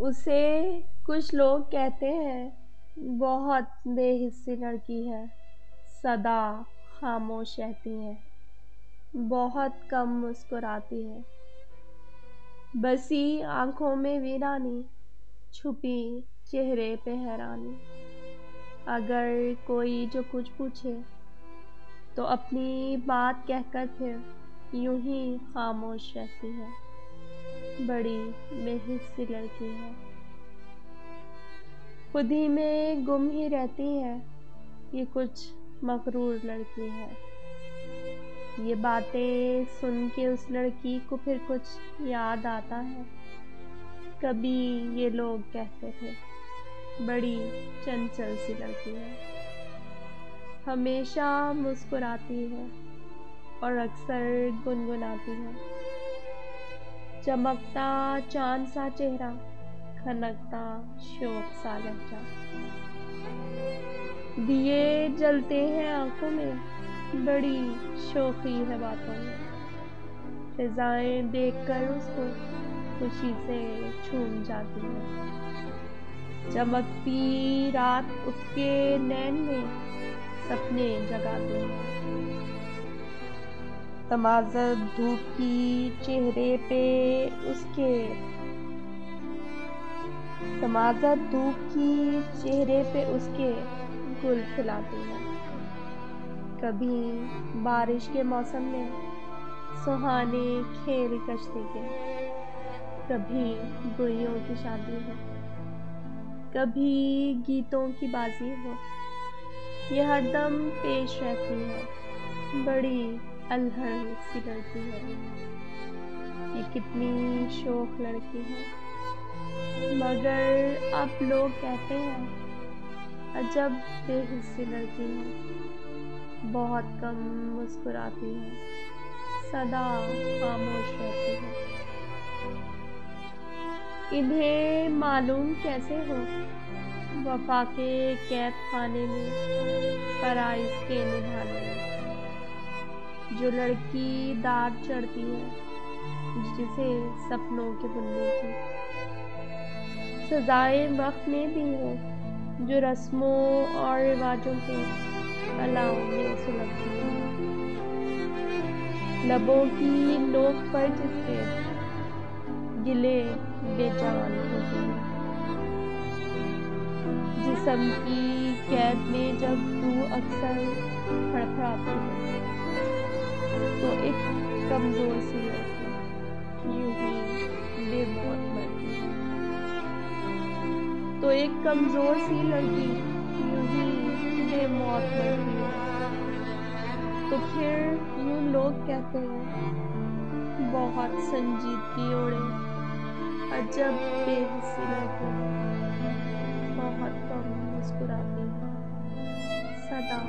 उसे कुछ लोग कहते हैं बहुत बेहिस्सी लड़की है, सदा खामोश रहती है, बहुत कम मुस्कुराती है, बसी आंखों में वीरानी, छुपी चेहरे पे हैरानी। अगर कोई जो कुछ पूछे तो अपनी बात कहकर फिर यूं ही खामोश रहती है, बड़ी बेहिस्सी लड़की है। खुद ही में गुम ही रहती है, ये कुछ मगरूर लड़की है। ये बातें सुन के उस लड़की को फिर कुछ याद आता है। कभी ये लोग कहते थे बड़ी चंचल सी लड़की है, हमेशा मुस्कुराती है और अक्सर गुनगुनाती है। चमकता चांद सा चेहरा, खनकता शौक सा लहजा। दिए जलते हैं आंखों में, बड़ी शौकी है बातों में। फिजाएं देखकर उसको खुशी से झूम जाती है। चमकती रात उसके नैन में सपने जगाती है। तमाज़त धूप की चेहरे पे उसके गुल खिलाती है। कभी बारिश के मौसम में सुहाने खेल कश्ती के, कभी गुड़ियों की शादी हो, कभी गीतों की बाजी हो, ये हरदम पेश रहती है, बड़ी अल्हड़ सी लड़की है। ये कितनी शौक लड़की है, मगर अब लोग कहते हैं अजब बेहिस्सी लड़की है, बहुत कम मुस्कुराती है, सदा खामोश रहती है। इन्हें मालूम कैसे हो वफा के कैद खाने में फराइज के निभाने में, जो लड़की दाद चढ़ती है जिसे सपनों के बुनने की सजाएं वक्त ने दी हो, जो रस्मों और रिवाजों के अलाव में सुलगती है। लबों की नोक पर जिसके गिले बेजान होते हैं, जिस्म की कैद में जब रूह अक्सर फड़फड़ाती है, तो एक कमजोर सी लड़की यूं ही बेमौत मरती है। तो एक कमजोर सी लड़की यूं ही बेमौत मरती है। तो फिर यूं लोग कहते हैं बहुत संजीदगी ओढ़े अजब बेहिस्सी लड़की, बहुत कम मुस्कुराती है, सदा